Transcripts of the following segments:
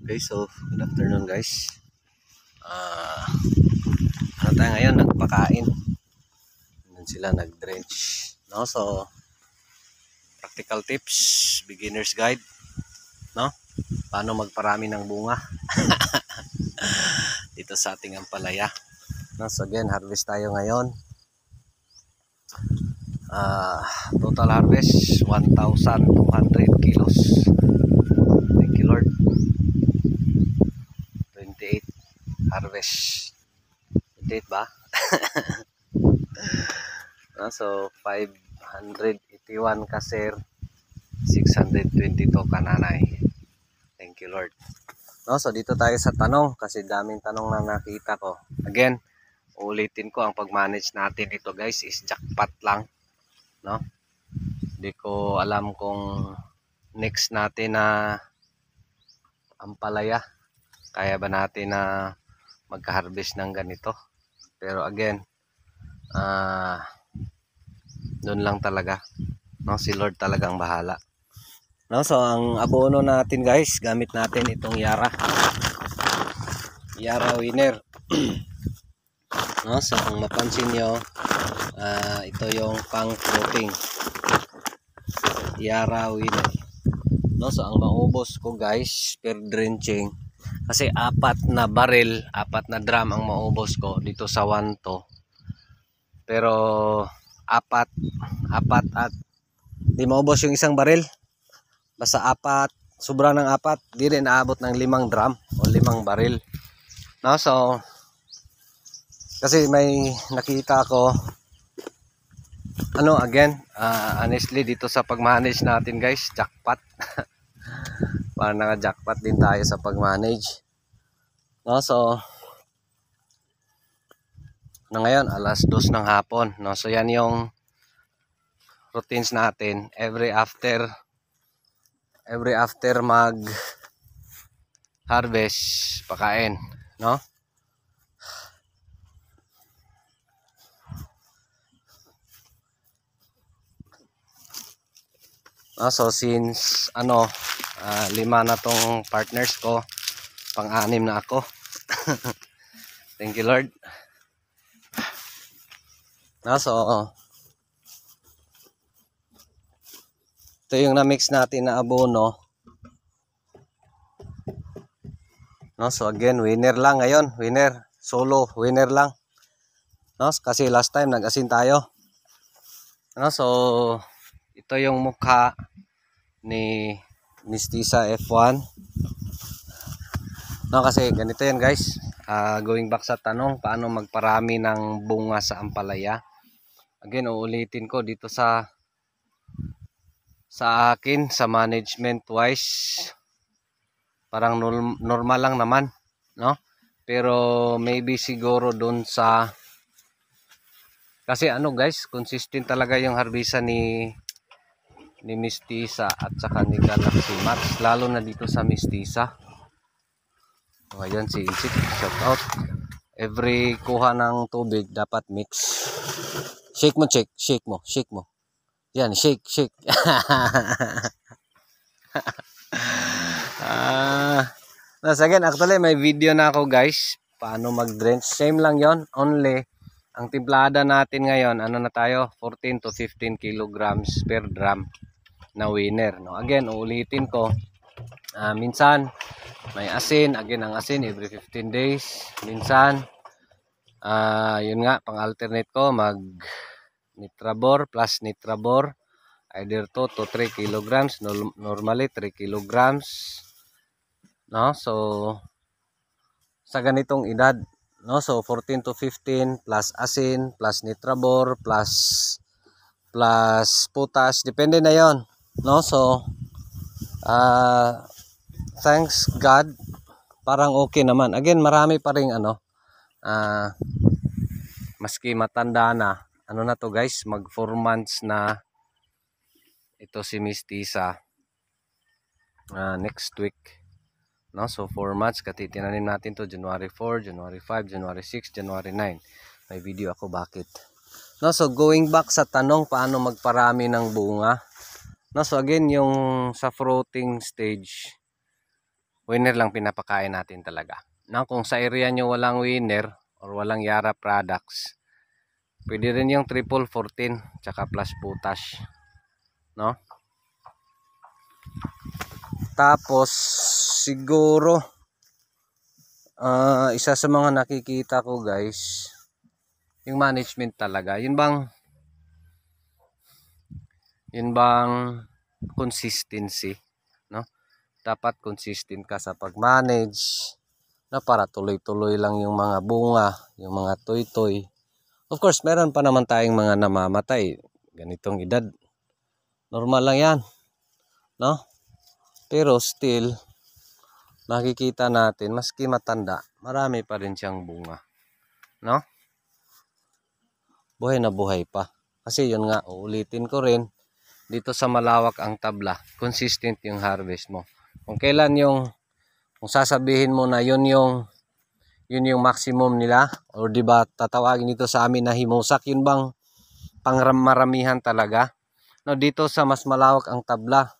Okay, so good afternoon guys. Ano tayo ngayon? Nagpakain. Doon sila nag-drench. No? So, practical tips, beginner's guide. No? Paano magparami ng bunga dito sa ating ampalaya. No? So again, harvest tayo ngayon. Total harvest 1,200 kilos. Thank you Lord. 28 harvest. 28 ba? So 581 kaser, 622 kananay. Thank you Lord. No, so dito tayo sa tanong kasi daming tanong na nakita ko. Again, ulitin ko ang pag-manage natin dito guys is jackpot lang, no? Hindi ko alam kung next natin na ampalaya kaya ba natin na magka-harvest ng ganito. Pero again, doon lang talaga, no? Si Lord talagang bahala. No, so ang abono natin guys, gamit natin itong Yara winner. No, so kung mapansin nyo, ito yung pang floating Yara winner. No, so ang maubos ko guys per drenching, kasi 4 na barrel, 4 na drum ang maubos ko dito sa 1 to. Pero 4 at di maubos yung isang barrel. Basta 4, sobra ng 4, di rin naabot ng 5 drum o 5 barrel. No, so kasi may nakita ko again, honestly dito sa pag-manage natin guys, jackpot. Parang naka-jackpot din tayo sa pag-manage. No, so ngayon alas 2 ng hapon, no. So yan yung routines natin every after mag harvest, pakain, no. So since 5 na tong partners ko, pang-6 na ako. Thank you Lord. So ito yung na-mix natin na abono. No, so again, winner lang ngayon, solo winner lang. No, kasi last time nag-asin tayo. No, so ito yung mukha ni Mistisa F1. No, kasi ganito yan guys. Going back sa tanong, paano magparami ng bunga sa ampalaya. Again, uulitin ko dito sa akin, sa management wise, parang normal lang naman, no? Pero maybe siguro doon sa, kasi guys, consistent talaga yung harbisa ni Mistisa at saka ni Galaxy Max, lalo na dito sa Mistisa. Ayan si Isip, shout out. Every kuha ng tubig dapat mix. Shake mo. Yan, shake. Again, actually may video na ako guys, paano mag-drench. Same lang yon, only ang timplada natin ngayon, na tayo, 14 to 15 kilograms per drum na winner, no. Again, uulitin ko, minsan may asin, again ang asin every 15 days. Minsan yun nga, pang alternate ko mag Nitrabor plus Nitrabor, either 2 to 3 kilograms, normally 3 kilograms, no. So sa ganitong edad, no, so 14 to 15 plus asin plus Nitrabor plus potas, depende na yon, no. So thanks God, parang okay naman. Again, marami pa ring maski matanda na, na to guys, mag 4 months na ito si Mistisa, next week, no. So 4 months, katitinanim natin to January 4, January 5, January 6, January 9. May video ako bakit, no. So going back sa tanong, paano magparami ng bunga, no. So again, yung sa fruiting stage, winner lang pinapakain natin talaga. Now, kung sa area nyo walang winner or walang Yara products, pwede rin yung triple 14 tsaka plus potash, no? Tapos siguro isa sa mga nakikita ko guys, yung management talaga. Yun bang consistency, no? Dapat consistent ka sa pag-manage na para tuloy-tuloy lang yung mga bunga, yung mga toy-toy. Of course, meron pa naman tayong mga namamatay. Ganitong edad. Normal lang yan, no? Pero still, makikita natin, maski matanda, marami pa rin siyang bunga, no? Buhay na buhay pa. Kasi yun nga, uulitin ko rin, dito sa malawak ang tabla, consistent yung harvest mo. Kung sasabihin mo na yun yung maximum nila, or di ba tatawagin dito sa amin na himusak, yun bang pangmaramihan talaga? No, dito sa mas malawak ang tabla,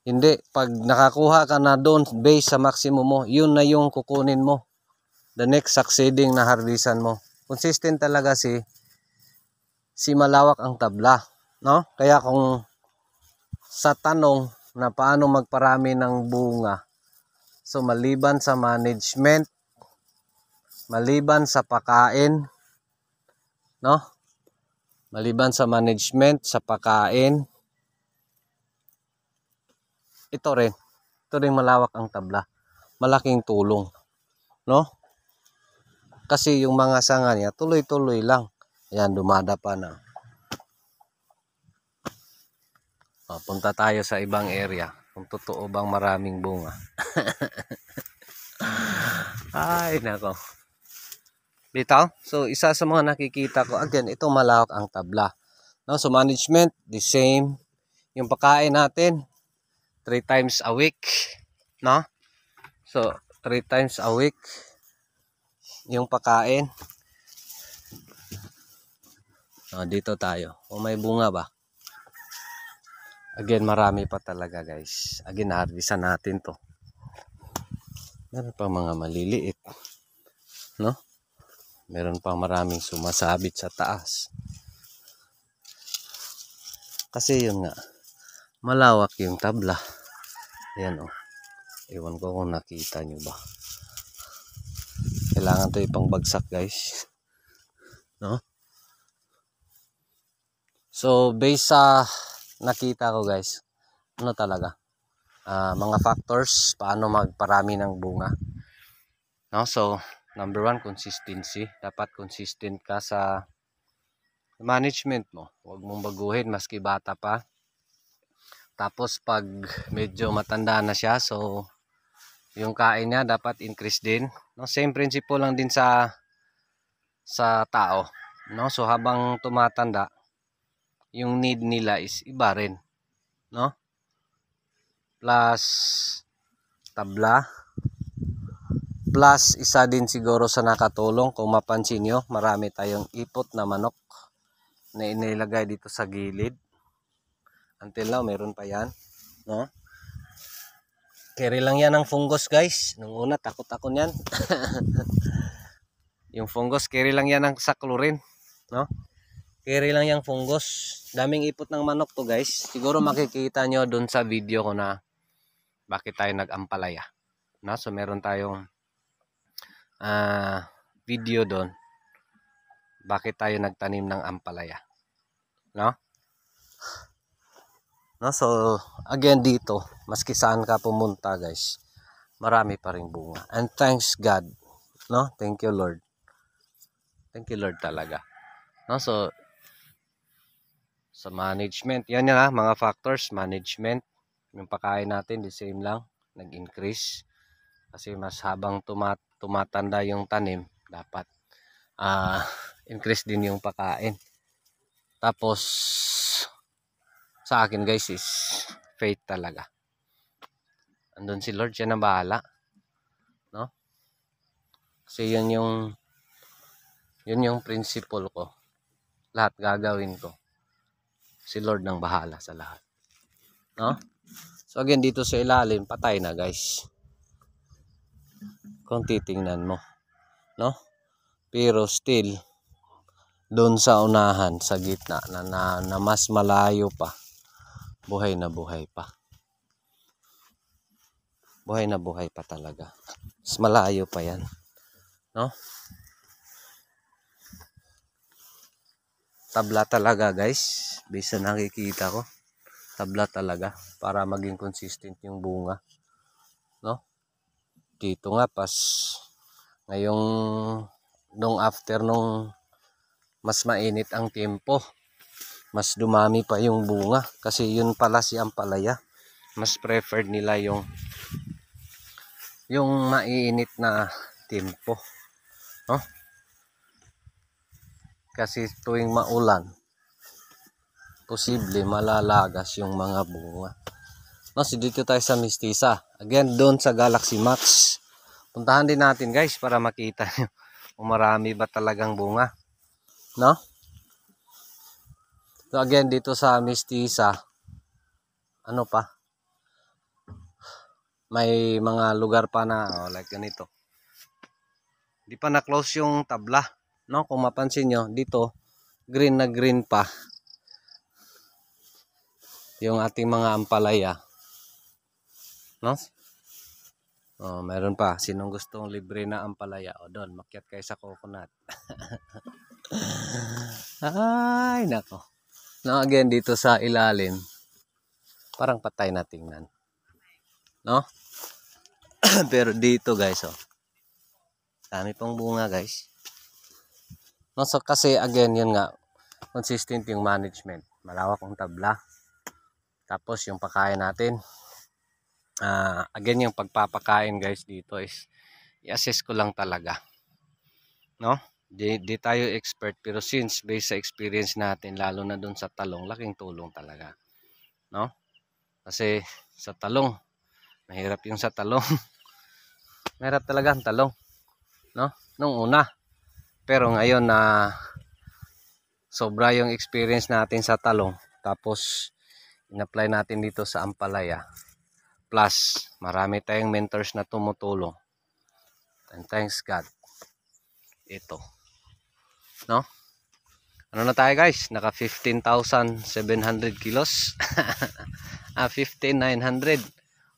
hindi, pag nakakuha ka na doon base sa maximum mo, yun na yung kukunin mo. The next succeeding na harvestan mo. Consistent talaga si malawak ang tabla, no? Kaya kung sa tanong na paano magparami ng bunga, so maliban sa management, maliban sa pakain, no? Maliban sa management, sa pakain, ito rin malawak ang tabla. Malaking tulong, no? Kasi yung mga sanga niya, tuloy-tuloy lang. Ayan, dumada pa na. Punta tayo sa ibang area. Kung totoo bang maraming bunga. Ay, nako. Dito, so isa sa mga nakikita ko, again, ito malawak ang tabla. No, so management, the same. Yung pagkain natin, 3 times a week, no? So 3 times a week yung pagkain. Dito tayo. May bunga ba? Again, marami pa talaga guys. Again, harvestan natin to. Meron pa mga maliliit, no? Meron pa maraming sumasabit sa taas. Kasi yun nga, malawak yung tabla. Ayan Ewan ko kung nakita nyo ba. Kailangan to ipangbagsak guys, no? So based sa nakita ko guys, talaga, mga factors paano magparami ng bunga, no? So number 1, consistency. Dapat consistent ka sa management mo. Huwag mong baguhin maski bata pa. Tapos pag medyo matanda na siya, so yung kain niya dapat increase din, no? Same principle lang din sa tao, no? So habang tumatanda, yung need nila is iba rin, no? Plus tabla, plus isa din siguro sa nakatulong, kung mapansin nyo, marami tayong ipot na manok na inilagay dito sa gilid. Until now meron pa yan, no? Carry lang yan ng fungus guys. Nung una takot ako niyan. Yung fungus, carry lang yan ng saklurin, no? Carry lang yung fungus. Daming ipot ng manok to guys. Siguro makikita nyo dun sa video ko na bakit tayo nag-ampalaya, no? So meron tayong video doon bakit tayo nagtanim ng ampalaya, no? So again dito, maski saan ka pumunta guys, marami pa ring bunga. And thanks God, no? Thank you Lord. Thank you Lord talaga, no? So sa management, yan mga factors, management, yung pagkain natin the same lang, nag-increase kasi mas habang tumatanda yung tanim, dapat increase din yung pagkain. Tapos sa akin guys is faith talaga. Andun si Lord, siya na bahala, no? Kasi yun yung principle ko. Lahat gagawin ko, si Lord nang bahala sa lahat, no? So again, dito sa ilalim, patay na guys. kung titingnan mo, no? Pero still doon sa unahan, sa gitna na mas malayo pa, buhay na buhay pa. Buhay na buhay pa talaga. Mas malayo pa yan, no? Tabla talaga guys, bisa nakikita ko. Tabla talaga para maging consistent yung bunga, no? Dito nga ngayong nung after nung mas mainit ang tempo, mas dumami pa yung bunga kasi yun pala si ampalaya. Mas preferred nila yung mainit na tempo, no? Kasi tuwing maulan, posible malalagas yung mga bunga. No, so dito tayo sa Mistisa. Again, doon sa Galaxy Max. Puntahan din natin guys para makita nyo kung marami ba talagang bunga, no? So again, dito sa Mistisa, ano pa? May mga lugar pa na like ganito. Di pa na-close yung tabla, no? Kung mapansin nyo, dito green na green pa yung ating mga ampalaya, no? Oh, meron pa. Sinong gustong libre na ampalaya? O doon, makyat kayo sa coconut. Ay, nako. No, again, dito sa ilalim, parang patay na tingnan, no? Pero dito guys, oh, dami pang bunga guys. No, so kasi again, yun nga, consistent yung management. Malawak ang tabla. Tapos yung pakain natin. Again, yung pagpapakain guys dito is i-assess ko lang talaga, no? Di tayo expert, pero since based sa experience natin, lalo na dun sa talong, laking tulong talaga, no? Kasi sa talong, mahirap yung sa talong. Mahirap talaga ang talong, no? Nung una. Pero ngayon na sobra yung experience natin sa talong, tapos in-apply natin dito sa ampalaya. Plus, marami tayong mentors na tumutulong. And thanks God. Ito, no? Ano na tayo guys? Naka 15,700 kilos. 15,900.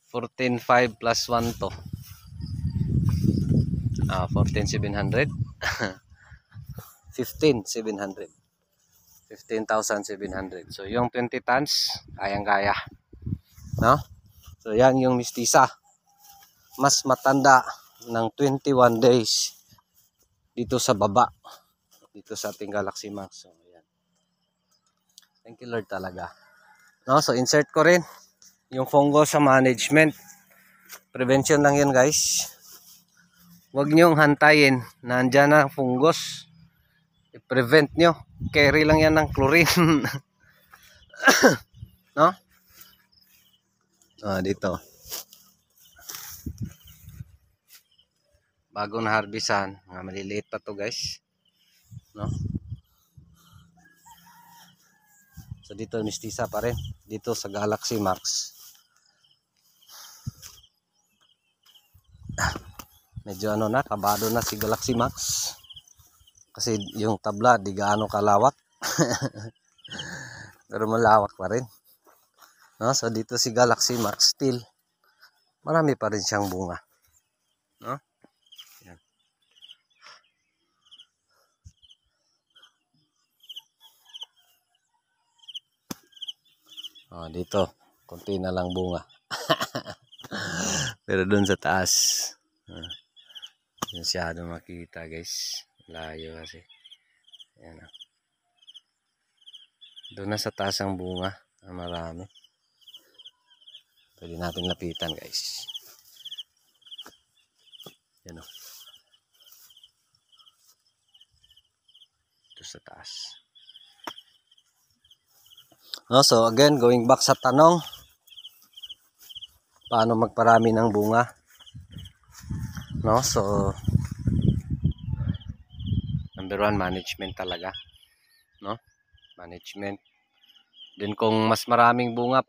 14,500 plus 1 to. 14,700. 15,700. 15,700. So, yung 20 tons, kayang-kaya, no? So, yan yung Mistisa. Mas matanda ng 21 days dito sa baba. Dito sa ating Galaxy Max. So, yan. Thank you Lord talaga. No? So, insert ko rin yung fungus sa management. Prevention lang yun guys. Huwag nyong hantayin na andyan na fungus. I-prevent nyo. Carry lang yan ng chlorine. No? Dito. Bago na harbisan, mga maliliit pa to guys, no? So dito Mistisa pa rin, dito sa Galaxy Max. Medyo ano na, kabado na si Galaxy Max. Kasi yung tabla di gaano kalawak. Pero malawak pa rin, no? So dito si Galaxy Max, still marami pa rin siyang bunga, no? Yan. Dito konti na lang bunga. Pero dun sa taas, masyado makita guys, layo kasi. Ayan, doon na sa taas ang bunga, marami. Pwede natin lapitan guys. Yan, ito sa taas. No, so again, going back sa tanong, paano magparami ng bunga? No, so number 1, management talaga, no? Management. Then kung mas maraming bunga,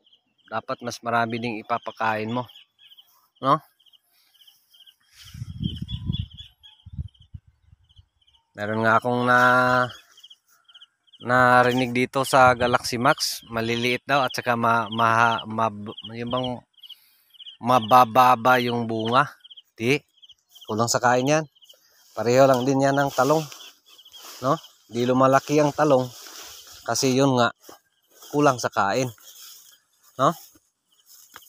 dapat mas marami ding ipapakain mo, no? Meron nga akong narinig dito sa Galaxy Max, maliliit daw at saka yung bang mabababa yung bunga. Di, kulang sa kain yan. Pareho lang din yan ng talong, no? Di lumalaki ang talong kasi yun nga kulang sa kain, no?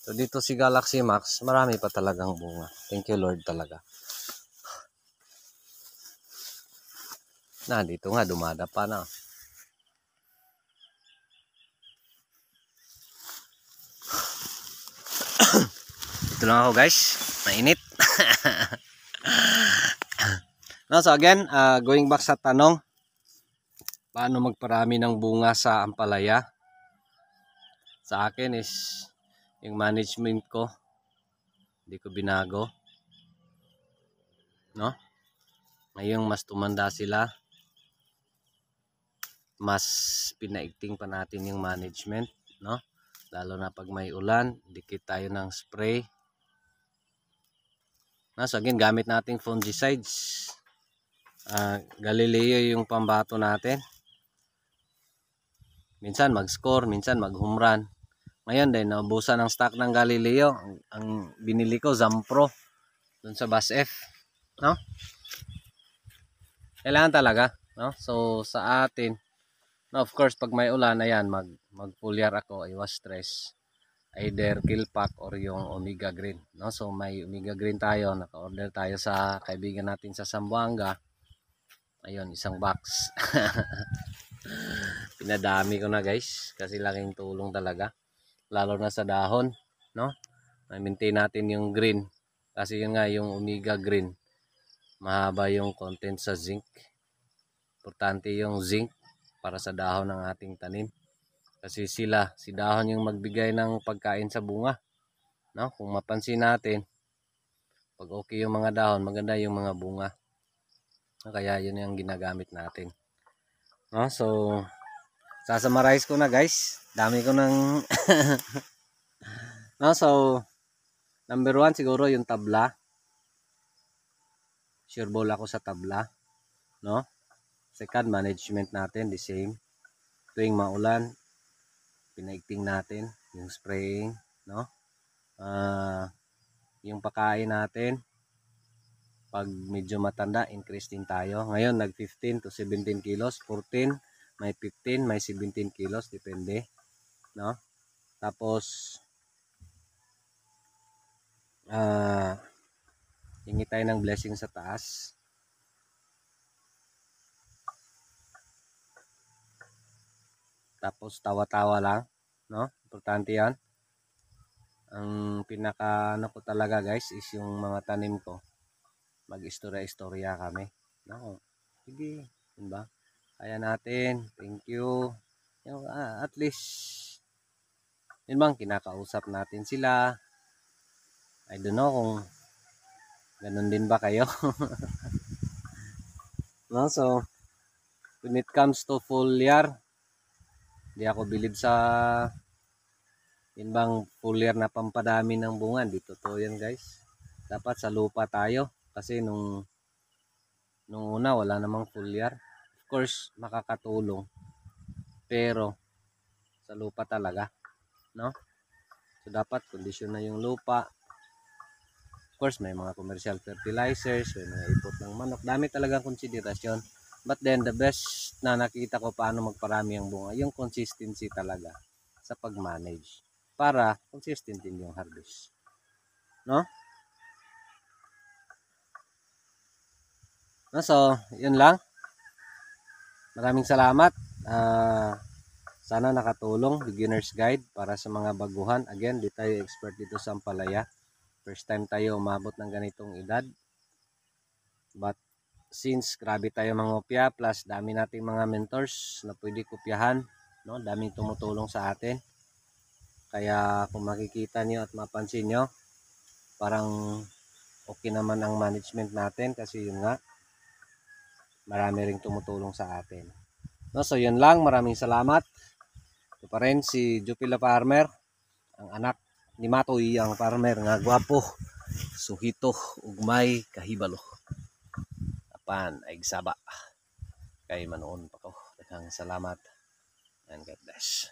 So dito si Galaxy Max, marami pa talagang bunga. Thank you Lord talaga. Dito nga dumadapa na. Ito lang ako guys, mainit. No, so again, going back sa tanong, paano magparami ng bunga sa ampalaya? Sa akin is yung management ko, hindi ko binago, no? Ngayong mas tumanda sila, mas pinaigting pa natin yung management, no? Lalo na pag may ulan, dikit tayo ng spray. So again, gamit nating fungicides. Galileo yung pambato natin. Minsan mag-score, minsan mag-home run. Ngayon din, naubusan ng stock ng Galileo. Ang binili ko, Zampro. Dun sa Bus F. No? Kailangan talaga. No? So, sa atin, no, of course, pag may ulan, ayan, mag-foliar ako, iwas stress. Either Kilpak or yung Omega Green, no? So may Omega Green tayo, naka-order tayo sa kaibigan natin sa Zamboanga. Ayun, isang box. Pinadami ko na guys kasi laking tulong talaga, lalo na sa dahon, no? I-maintain natin yung green kasi yun nga yung Omega Green, mahaba yung content sa zinc. Importante yung zinc para sa dahon ng ating tanim. Kasi si dahon yung magbigay ng pagkain sa bunga, no? Kung mapansin natin, pag okay yung mga dahon, maganda yung mga bunga. Kaya yun yung ginagamit natin, no? So sasummarize ko na guys, dami ko ng no? So number 1 siguro yung tabla. Sure ball ako sa tabla, no? Second, management natin, the same. Tuwing maulan, pinaigting natin yung spraying, no? Yung pakain natin, pag medyo matanda, increase din tayo. Ngayon, nag 15 to 17 kilos, 14, may 15, may 17 kilos, depende, no? Tapos, hingi tayo ng blessing sa taas. Tapos, tawa-tawa lang, no? Importante yan. Ang pinaka ano ko talaga guys is yung mga tanim ko, mag-istorya-istorya kami, no? Sige, diba? Kaya natin, thank you. Yung, at least yun bang kinakausap natin sila. I don't know kung ganun din ba kayo. No? So when it comes to foliar, di ako believe sa yun bang foliar na pampadami ng bunga. Di totoo yan guys. Dapat sa lupa tayo kasi nung una wala namang foliar. Of course makakatulong pero sa lupa talaga, no? So dapat kondisyon na yung lupa. Of course may mga commercial fertilizers, may mga ipot ng manok, dami talagang konsiderasyon. But then the best na nakita ko paano magparami ang bunga, yung consistency talaga sa pag-manage para consistent din yung harvest, no? So yun lang, maraming salamat. Sana nakatulong, beginner's guide para sa mga baguhan. Again, di tayo expert dito sa ampalaya, first time tayo umabot ng ganitong edad, but since grabe tayo mangopya, plus dami nating mga mentors na pwede kopyahan, no? Daming tumutulong sa atin. Kaya kung makikita nyo at mapansin nyo, parang okay naman ang management natin kasi yun nga, marami ring tumutulong sa atin, no? So yun lang, maraming salamat. Ito pa rin si Jupila Farmer, ang anak ni Matoy, ang farmer nga gwapo, suhito, ugmay, kahibalo. Apan, ay saba. kay manoon pa ko. Daghang salamat and God bless.